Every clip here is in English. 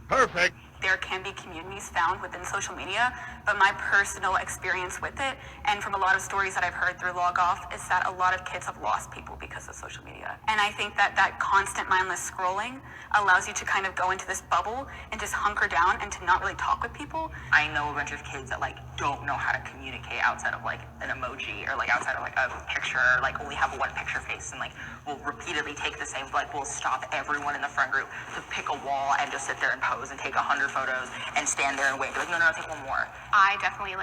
Perfect. There can be communities found within social media, but my personal experience with it, and from a lot of stories that I've heard through Log Off, is that a lot of kids have lost people because of social media. And I think that that constant mindless scrolling allows you to kind of go into this bubble and just hunker down and to not really talk with people. I know a bunch of kids that like don't know how to communicate outside of like an emoji or like outside of like a picture, or like only have one picture face, and like will repeatedly take the same, like will stop everyone in the friend group to pick a wall and just sit there and pose and take 100 photos and stand there and wait. They're like, no, take one more. I definitely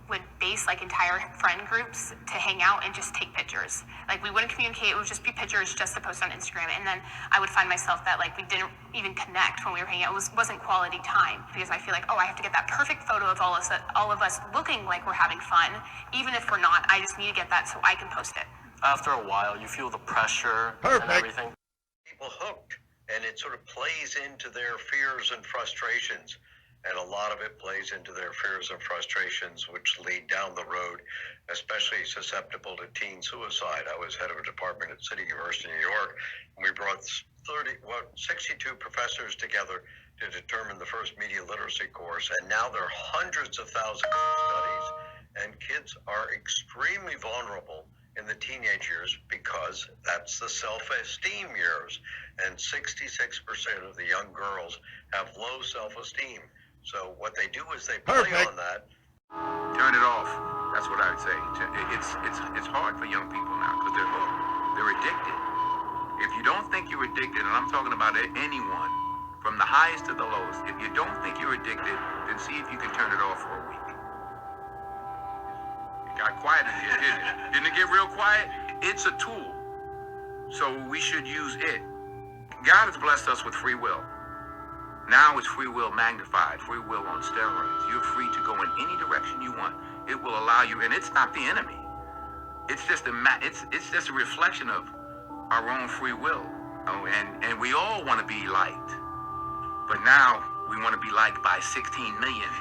would base entire friend groups to hang out and just take pictures. Like we wouldn't communicate, it would just be pictures just to post on Instagram. And then I would find myself that we didn't even connect when we were hanging out. It wasn't quality time because I feel like, oh, I have to get that perfect photo of all of us looking like we're having fun. Even if we're not, I just need to get that so I can post it. After a while, you feel the pressure and everything. People hooked, and it sort of plays into their fears and frustrations. And a lot of it plays into their fears and frustrations, which lead down the road, especially susceptible to teen suicide. I was head of a department at City University of New York, and we brought 62 professors together to determine the first media literacy course. And now there are hundreds of thousands of studies, and kids are extremely vulnerable in the teenage years because that's the self-esteem years. And 66% of the young girls have low self-esteem. So what they do is they play on that. Turn it off. That's what I would say. It's hard for young people now because they're hooked. They're addicted. If you don't think you're addicted, and I'm talking about anyone, from the highest to the lowest, if you don't think you're addicted, then see if you can turn it off for a week. It got quiet in here, didn't it? Didn't it get real quiet? It's a tool. So we should use it. God has blessed us with free will. Now it's free will magnified, free will on steroids. You're free to go in any direction you want. It will allow you, and it's not the enemy. It's just a reflection of our own free will. Oh, and we all want to be liked. But now we want to be liked by 16 million.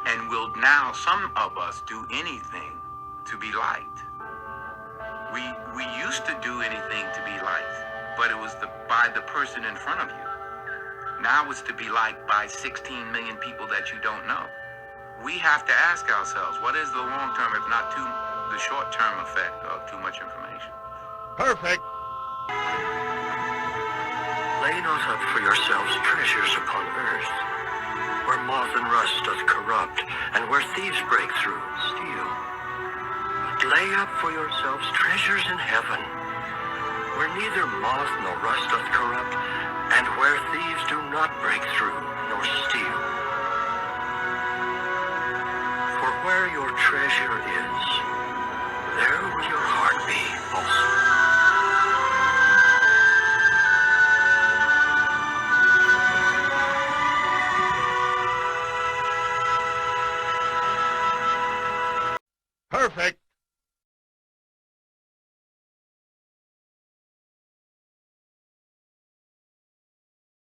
And will now some of us do anything to be liked. We used to do anything to be liked, but it was by the person in front of you. Now it's to be liked by 16 million people that you don't know. We have to ask ourselves, what is the long-term, if not the short-term effect of too much information? Perfect. Lay not up for yourselves treasures upon earth, where moth and rust doth corrupt, and where thieves break through and steal. But lay up for yourselves treasures in heaven, where neither moth nor rust doth corrupt, and where thieves do not break